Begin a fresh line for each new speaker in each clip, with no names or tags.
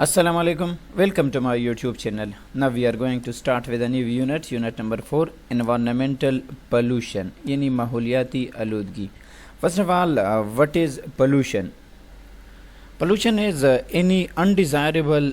Assalamu alaikum. Welcome to my YouTube channel. Now we are going to start with a new unit number 4, environmental pollution, yani mahuliyati aludgi. First of all, what is pollution? Pollution is any undesirable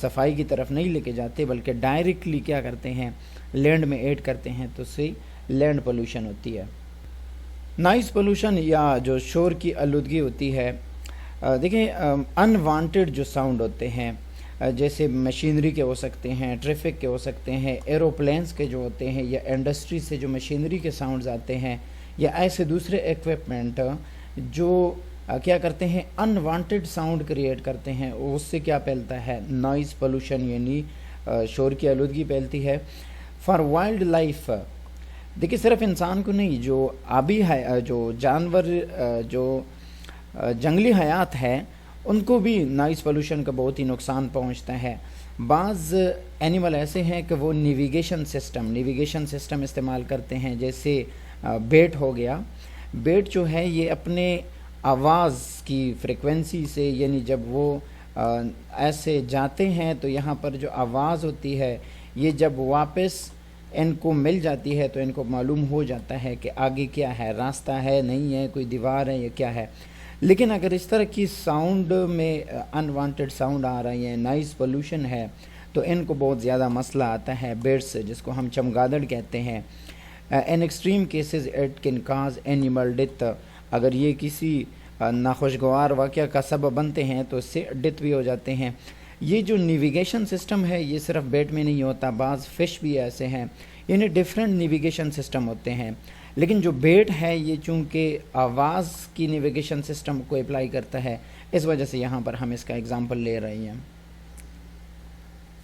صفائی کی طرف نہیں لے کے جاتے بلکہ directly کیا کرتے ہیں لینڈ میں ایڈ کرتے ہیں، تو اس سے لینڈ پولوشن ہوتی ہے۔ نائز پولوشن یا جو شور کی آلودگی ہوتی ہے، دیکھیں ان وانٹیڈ جو ساؤنڈ ہوتے ہیں جیسے مشینری کے ہو سکتے ہیں، ٹریفک کے ہو سکتے ہیں، ایروپلینس کے جو ہوتے ہیں، یا انڈسٹری سے جو مشینری کے ساؤنڈز آتے ہیں، یا ایسے دوسرے ایکوپمنٹ جو کیا کرتے ہیں ان وانٹیڈ ساؤنڈ کریٹ کرتے ہیں، اس سے کیا پھیلتا ہے نائز پولوشن یعنی شور کی آلودگی پھیلتی ہے۔ فار وائلڈ لائف، دیکھیے صرف انسان کو نہیں، جو آبی جو جانور جو جنگلی حیات ہے ان کو بھی نائز پولوشن کا بہت ہی نقصان پہنچتا ہے۔ بعض اینیمل ایسے ہیں کہ وہ نیویگیشن سسٹم استعمال کرتے ہیں، جیسے بیٹ ہو گیا۔ بیٹ جو ہے یہ اپنے آواز کی فریکوینسی سے، یعنی جب وہ ایسے جاتے ہیں تو یہاں پر جو آواز ہوتی ہے یہ جب واپس ان کو مل جاتی ہے تو ان کو معلوم ہو جاتا ہے کہ آگے کیا ہے، راستہ ہے نہیں ہے، کوئی دیوار ہے یا کیا ہے۔ لیکن اگر اس طرح کی ساؤنڈ میں انوانٹیڈ ساؤنڈ آ رہی ہیں، نائز پولوشن ہے، تو ان کو بہت زیادہ مسئلہ آتا ہے برڈس، جس کو ہم چمگادڑ کہتے ہیں۔ In extreme cases it can cause animal death, اگر یہ کسی ناخوشگوار واقعہ کا سبب بنتے ہیں تو اس سے ڈیتھ بھی ہو جاتے ہیں۔ یہ جو نیویگیشن سسٹم ہے یہ صرف بیٹ میں نہیں ہوتا، بعض فش بھی ایسے ہیں، یعنی ڈیفرنٹ نیویگیشن سسٹم ہوتے ہیں۔ لیکن جو بیٹ ہے یہ چونکہ آواز کی نیویگیشن سسٹم کو اپلائی کرتا ہے، اس وجہ سے یہاں پر ہم اس کا اگزامپل لے رہے ہیں۔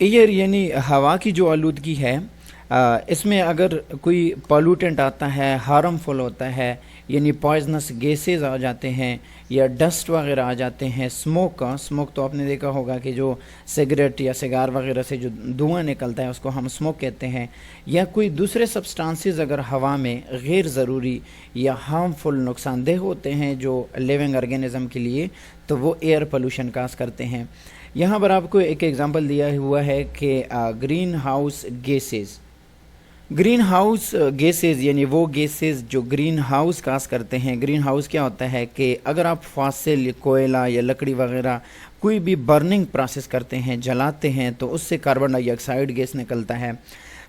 ایئر یعنی ہوا کی جو آلودگی ہے، اس میں اگر کوئی پالوٹنٹ آتا ہے، ہارمفل ہوتا ہے، یعنی پوائزنس گیسز آ جاتے ہیں یا ڈسٹ وغیرہ آ جاتے ہیں، اسموک تو آپ نے دیکھا ہوگا کہ جو سگریٹ یا سگار وغیرہ سے جو دھواں نکلتا ہے اس کو ہم اسموک کہتے ہیں، یا کوئی دوسرے سبسٹانسز اگر ہوا میں غیر ضروری یا ہارمفل نقصان دہ ہوتے ہیں جو لیونگ آرگینزم کے لیے، تو وہ ایئر پولوشن کاز کرتے ہیں۔ یہاں پر آپ کو ایک ایگزامپل دیا ہوا ہے کہ گرین ہاؤس گیسز یعنی وہ گیسز جو گرین ہاؤس کاز کرتے ہیں۔ گرین ہاؤس کیا ہوتا ہے کہ اگر آپ فاسل کوئلہ یا لکڑی وغیرہ کوئی بھی برننگ پروسیس کرتے ہیں، جلاتے ہیں، تو اس سے کاربن ڈائی آکسائڈ گیس نکلتا ہے۔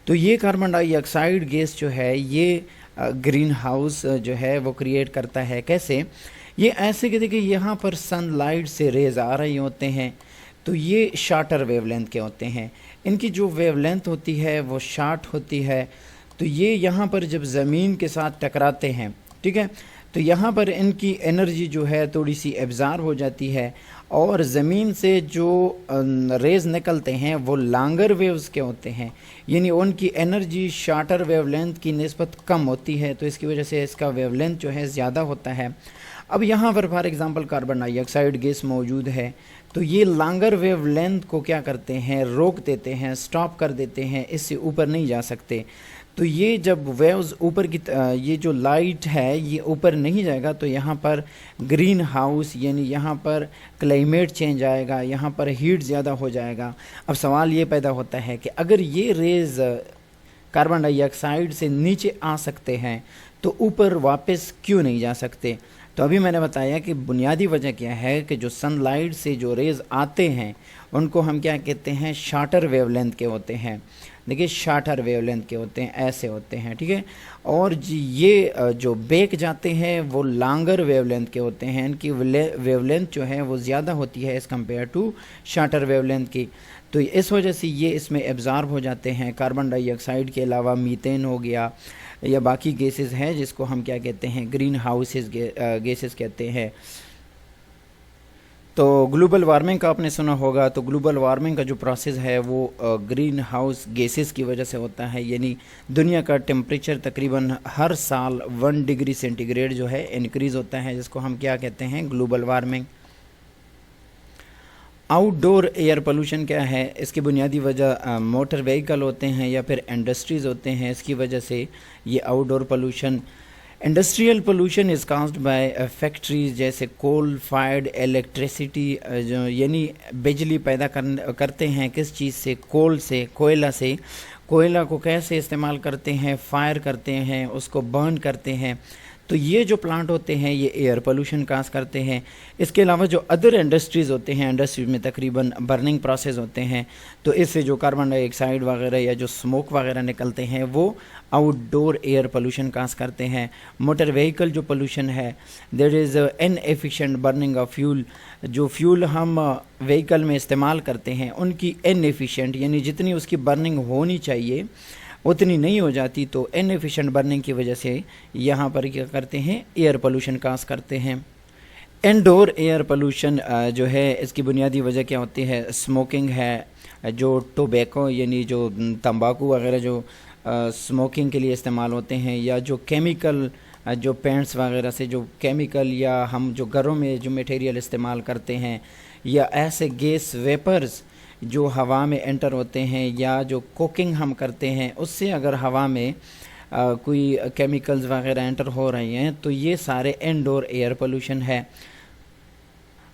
تو یہ کاربن ڈائی آکسائڈ گیس جو ہے یہ گرین ہاؤس جو ہے وہ کریٹ کرتا ہے۔ کیسے؟ یہ ایسے کہ دیکھیں یہاں پر سن لائٹ سے ریز آ رہی ہوتے ہیں، تو یہ شارٹر ویو لینتھ کے ہوتے ہیں، ان کی جو ویو لینتھ ہوتی ہے وہ شارٹ ہوتی ہے، تو یہ یہاں پر جب زمین کے ساتھ ٹکراتے ہیں، ٹھیک ہے، تو یہاں پر ان کی انرجی جو ہے تھوڑی سی ایبزارب ہو جاتی ہے، اور زمین سے جو ریز نکلتے ہیں وہ لانگر ویوز کے ہوتے ہیں، یعنی ان کی انرجی شارٹر ویو لینتھ کی نسبت کم ہوتی ہے، تو اس کی وجہ سے اس کا ویو لینتھ جو ہے زیادہ ہوتا ہے۔ اب یہاں پر فار ایگزامپل کاربن ڈائی آکسائڈ گیس موجود ہے، تو یہ لانگر ویو لینتھ کو کیا کرتے ہیں، روک دیتے ہیں، سٹاپ کر دیتے ہیں، اس سے اوپر نہیں جا سکتے۔ تو یہ جب ویوز اوپر کی یہ جو لائٹ ہے یہ اوپر نہیں جائے گا، تو یہاں پر گرین ہاؤس یعنی یہاں پر کلائمیٹ چینج آئے گا، یہاں پر ہیٹ زیادہ ہو جائے گا۔ اب سوال یہ پیدا ہوتا ہے کہ اگر یہ ریز کاربن ڈائی آکسائڈ سے نیچے آ سکتے ہیں تو اوپر واپس کیوں نہیں جا سکتے؟ تو ابھی میں نے بتایا کہ بنیادی وجہ کیا ہے کہ جو سن لائٹ سے جو ریز آتے ہیں ان کو ہم کیا کہتے ہیں، شارٹر ویو لینتھ کے ہوتے ہیں۔ دیکھیے شارٹر ویو لینتھ کے ہوتے ہیں، ایسے ہوتے ہیں، ٹھیک ہے، اور یہ جو بیک جاتے ہیں وہ لانگر ویو لینتھ کے ہوتے ہیں، ان کی ویو لینتھ جو ہے وہ زیادہ ہوتی ہے as compare to shorter wave length کی، تو اس وجہ سے یہ اس میں ایبزارب ہو جاتے ہیں۔ کاربن ڈائی آکسائڈ کے علاوہ میتین ہو گیا یا باقی گیسز ہیں جس کو ہم کیا کہتے ہیں، گرین ہاؤسز گیسز کہتے ہیں۔ تو گلوبل وارمنگ کا آپ نے سنا ہوگا، تو گلوبل وارمنگ کا جو پروسیس ہے وہ گرین ہاؤس گیسز کی وجہ سے ہوتا ہے، یعنی دنیا کا ٹیمپریچر تقریباً ہر سال 1 ڈگری سینٹی گریڈ جو ہے انکریز ہوتا ہے، جس کو ہم کیا کہتے ہیں، گلوبل وارمنگ۔ آؤٹ ڈور ایئر پولوشن کیا ہے؟ اس کی بنیادی وجہ موٹر وہیکل ہوتے ہیں یا پھر انڈسٹریز ہوتے ہیں، اس کی وجہ سے یہ out door pollution. Industrial pollution is caused by factories جیسے کول فائرڈ الیکٹریسٹی، یعنی بجلی پیدا کرتے ہیں کس چیز سے، کول سے، کوئلہ سے۔ کوئلہ کو کیسے استعمال کرتے ہیں، فائر کرتے ہیں، اس کو برن کرتے ہیں، تو یہ جو پلانٹ ہوتے ہیں یہ ایئر پولوشن کاز کرتے ہیں۔ اس کے علاوہ جو ادر انڈسٹریز ہوتے ہیں، انڈسٹریز میں تقریباً برننگ پروسیس ہوتے ہیں، تو اس سے جو کاربن ڈائی آکسائڈ وغیرہ یا جو اسموک وغیرہ نکلتے ہیں وہ آؤٹ ڈور ایئر پولوشن کاز کرتے ہیں۔ موٹر وہیکل جو پولوشن ہے، دیر از ان ایفیشینٹ برننگ آف فیول، جو فیول ہم وہیکل میں استعمال کرتے ہیں ان کی ان ایفیشینٹ یعنی جتنی اس کی برننگ ہونی چاہیے اتنی نہیں ہو جاتی، تو ان ایفیشینٹ برننگ کی وجہ سے یہاں پر کیا کرتے ہیں، ایئر پولوشن کاز کرتے ہیں۔ انڈور ایئر پولوشن جو ہے اس کی بنیادی وجہ کیا ہوتی ہے، اسموکنگ ہے، جو ٹوبیکو یعنی جو تمباکو وغیرہ جو اسموکنگ کے لیے استعمال ہوتے ہیں، یا جو کیمیکل جو پینٹس وغیرہ سے جو کیمیکل، یا ہم جو گھروں میں جو میٹیریل استعمال کرتے ہیں، یا ایسے گیس ویپرز جو ہوا میں انٹر ہوتے ہیں، یا جو کوکنگ ہم کرتے ہیں اس سے اگر ہوا میں کوئی کیمیکلز وغیرہ انٹر ہو رہی ہیں تو یہ سارے انڈور ایئر پولوشن ہے۔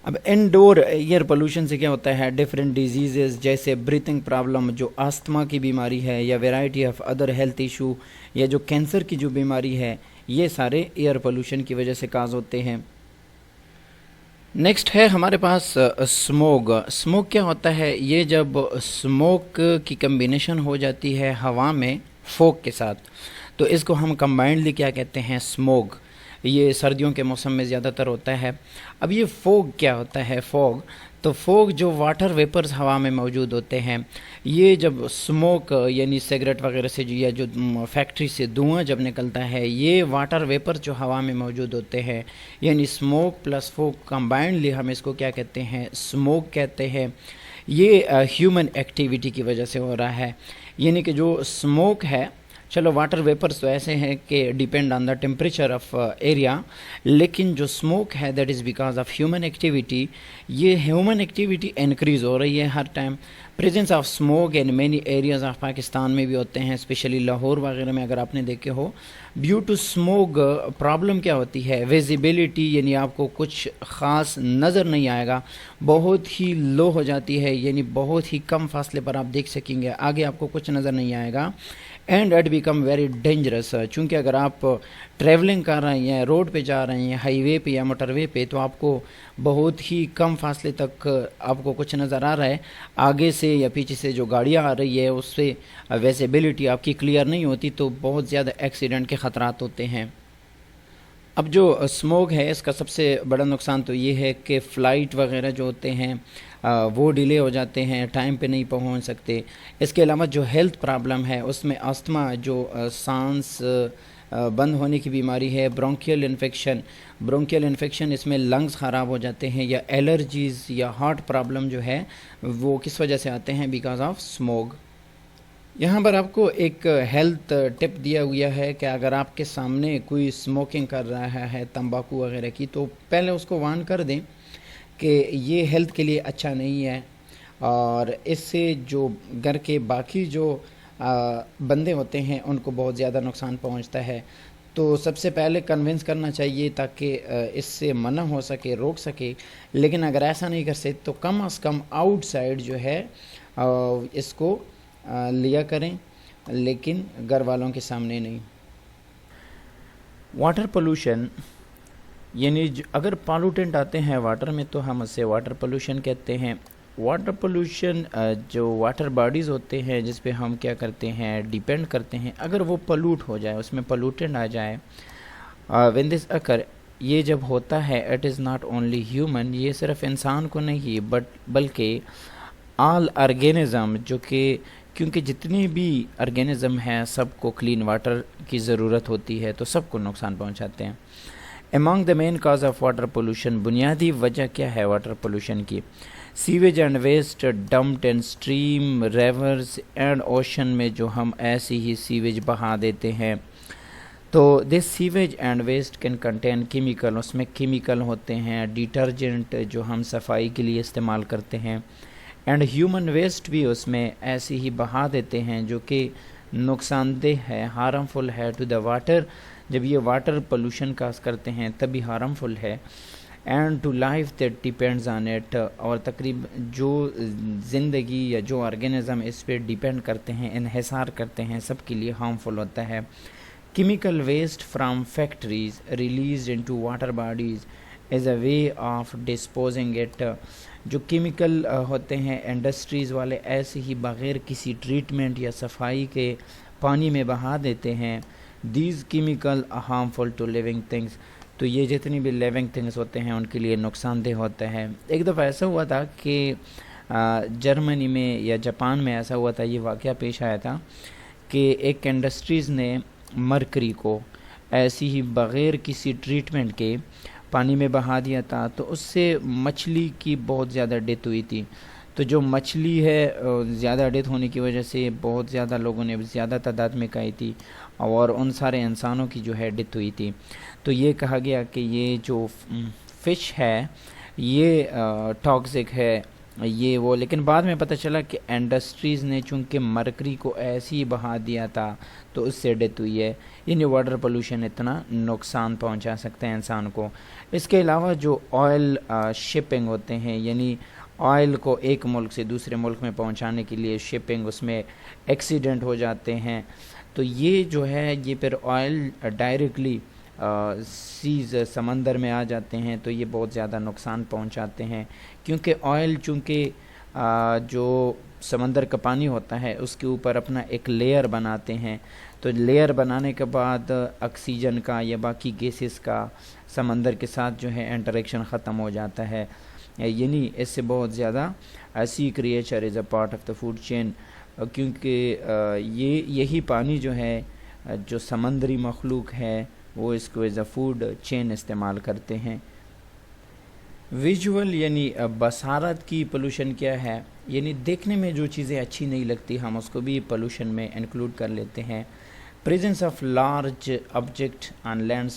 اب انڈور ایئر پولوشن سے کیا ہوتا ہے، ڈیفرنٹ ڈیزیزز جیسے بریتھنگ پرابلم جو آستما کی بیماری ہے، یا variety of other health issue, یا جو کینسر کی جو بیماری ہے، یہ سارے ایئر پولوشن کی وجہ سے کاز ہوتے ہیں۔ نیکسٹ ہے ہمارے پاس اسموگ۔ اسموگ کیا ہوتا ہے، یہ جب اسموک کی کمبینیشن ہو جاتی ہے ہوا میں فوگ کے ساتھ تو اس کو ہم کمبائنڈلی کیا کہتے ہیں، اسموگ۔ یہ سردیوں کے موسم میں زیادہ تر ہوتا ہے۔ اب یہ فوگ کیا ہوتا ہے، فوگ تو فوگ جو واٹر ویپرز ہوا میں موجود ہوتے ہیں، یہ جب اسموک یعنی سگریٹ وغیرہ سے یا جو فیکٹری سے دھواں جب نکلتا ہے، یہ واٹر ویپر جو ہوا میں موجود ہوتے ہیں یعنی اسموک پلس فوگ کمبائنڈلی ہم اس کو کیا کہتے ہیں، اسموک کہتے ہیں۔ یہ ہیومن ایکٹیویٹی کی وجہ سے ہو رہا ہے، یعنی کہ جو اسموک ہے، چلو واٹر ویپرز تو ایسے ہیں کہ depend on the temperature of area, لیکن جو اسموک ہے that is because of human activity. یہ ہیومن ایکٹیویٹی انکریز ہو رہی ہے ہر time. Presence of smoke in many areas of Pakistan میں بھی ہوتے ہیں، اسپیشلی لاہور وغیرہ میں اگر آپ نے دیکھے ہو۔ ڈیو ٹو اسموک پرابلم کیا ہوتی ہے، ویزیبلٹی یعنی آپ کو کچھ خاص نظر نہیں آئے گا، بہت ہی لو ہو جاتی ہے، یعنی بہت ہی کم فاصلے پر آپ دیکھ سکیں گے، آگے آپ کو کچھ نظر نہیں آئے گا۔ And it become very dangerous, چونکہ اگر آپ ٹریولنگ کر رہے ہیں، روڈ پہ جا رہے ہیں، ہائی وے پہ یا موٹر وے پہ، تو آپ کو بہت ہی کم فاصلے تک آپ کو کچھ نظر آ رہا ہے، آگے سے یا پیچھے سے جو گاڑیاں آ رہی ہے اس سے ویزیبلٹی آپ کی کلیئر نہیں ہوتی، تو بہت زیادہ ایکسیڈنٹ کے خطرات ہوتے ہیں۔ اب جو اسموگ ہے اس کا سب سے بڑا نقصان تو یہ ہے کہ فلائٹ وغیرہ جو ہوتے ہیں وہ ڈیلے ہو جاتے ہیں، ٹائم پہ نہیں پہنچ سکتے۔ اس کے علاوہ جو ہیلتھ پرابلم ہے اس میں آستما جو سانس بند ہونے کی بیماری ہے، برونکیل انفیکشن اس میں لنگز خراب ہو جاتے ہیں، یا الرجیز یا ہارٹ پرابلم جو ہے وہ کس وجہ سے آتے ہیں، بیکاز آف اسموگ۔ یہاں پر آپ کو ایک ہیلتھ ٹپ دیا ہوا ہے کہ اگر آپ کے سامنے کوئی اسموکنگ کر رہا ہے تمباکو وغیرہ کی، تو پہلے اس کو وارن کر دیں کہ یہ ہیلتھ کے لیے اچھا نہیں ہے، اور اس سے جو گھر کے باقی جو بندے ہوتے ہیں ان کو بہت زیادہ نقصان پہنچتا ہے۔ تو سب سے پہلے کنونس کرنا چاہیے تاکہ اس سے منع ہو سکے، روک سکے، لیکن اگر ایسا نہیں کر سکتے تو کم از کم آؤٹ سائڈ جو ہے اس کو لیا کریں، لیکن گھر والوں کے سامنے نہیں۔ واٹر پولوشن یعنی اگر پالوٹنٹ آتے ہیں واٹر میں تو ہم اسے واٹر پولوشن کہتے ہیں۔ واٹر پولوشن جو واٹر باڈیز ہوتے ہیں جس پہ ہم کیا کرتے ہیں، ڈیپینڈ کرتے ہیں، اگر وہ پلوٹ ہو جائے، اس میں پلوٹنٹ آ جائے، وین دس اکر، یہ جب ہوتا ہے it is not only human, یہ صرف انسان کو نہیں بلکہ آل آرگینزم، جو کہ کیونکہ جتنے بھی آرگینزم ہیں سب کو کلین واٹر کی ضرورت ہوتی ہے تو سب کو نقصان پہنچاتے ہیں۔ Among the main cause of water pollution, بنیادی وجہ کیا ہے واٹر پولوشن کی؟ Sewage and waste dumped in stream, rivers and ocean میں جو ہم ایسی ہی سیویج بہا دیتے ہیں، تو this sewage and waste can contain chemical, اس میں کیمیکل ہوتے ہیں، ڈیٹرجنٹ جو ہم صفائی کے لیے استعمال کرتے ہیں، اینڈ ہیومن ویسٹ بھی اس میں ایسی ہی بہا دیتے ہیں جو کہ نقصان دہ ہے، ہارمفل ہے ٹو دا واٹر۔ جب یہ واٹر پولوشن کاز کرتے ہیں تبھی ہارمفل ہے، and to life that depends on it, اور تقریباً جو زندگی یا جو آرگینزم اس پہ ڈیپینڈ کرتے ہیں، انحصار کرتے ہیں، سب کے لیے ہارمفل ہوتا ہے۔ Chemical waste from factories released into water bodies is a way of disposing it. جو کیمیکل ہوتے ہیں انڈسٹریز والے ایسے ہی بغیر کسی ٹریٹمنٹ یا صفائی کے پانی میں بہا دیتے ہیں. These chemical harmful to living things. تو یہ جتنی بھی لیونگ تھنگس ہوتے ہیں ان کے لیے نقصان دہ ہوتا ہے. ایک دفعہ ایسا ہوا تھا کہ جرمنی میں یا جاپان میں ایسا ہوا تھا, یہ واقعہ پیش آیا تھا کہ ایک انڈسٹریز نے مرکری کو ایسی ہی بغیر کسی ٹریٹمنٹ کے پانی میں بہا دیا تھا, تو اس سے مچھلی کی بہت زیادہ ڈیتھ ہوئی تھی. تو جو مچھلی ہے زیادہ ڈیتھ ہونے کی وجہ سے بہت زیادہ لوگوں نے زیادہ تعداد میں کھائی تھی اور ان سارے انسانوں کی جو ہے ڈیتھ ہوئی تھی. تو یہ کہا گیا کہ یہ جو فش ہے یہ ٹاکسک ہے یہ وہ, لیکن بعد میں پتہ چلا کہ انڈسٹریز نے چونکہ مرکری کو ایسے ہی بہا دیا تھا تو اس سے ڈیتھ ہوئی ہے. یعنی واٹر پولوشن اتنا نقصان پہنچا سکتے ہیں انسان کو. اس کے علاوہ جو آئل شپنگ ہوتے ہیں, یعنی آئل کو ایک ملک سے دوسرے ملک میں پہنچانے کے لیے شپنگ, اس میں ایکسیڈنٹ ہو جاتے ہیں, تو یہ جو ہے یہ پھر آئل ڈائریکٹلی سیز سمندر میں آ جاتے ہیں, تو یہ بہت زیادہ نقصان پہنچاتے ہیں. کیونکہ آئل چونکہ جو سمندر کا پانی ہوتا ہے اس کے اوپر اپنا ایک لیئر بناتے ہیں, تو لیئر بنانے کے بعد آکسیجن کا یا باقی گیسز کا سمندر کے ساتھ جو ہے انٹریکشن ختم ہو جاتا ہے. یعنی اس سے بہت زیادہ sea creature is a part of the food chain, کیونکہ یہی پانی جو ہے جو سمندری مخلوق ہے وہ اس کو ایز اے فوڈ چین استعمال کرتے ہیں. ویژول یعنی بصارت کی پولوشن کیا ہے, یعنی دیکھنے میں جو چیزیں اچھی نہیں لگتی ہم اس کو بھی پولوشن میں انکلوڈ کر لیتے ہیں. Presence of large object on land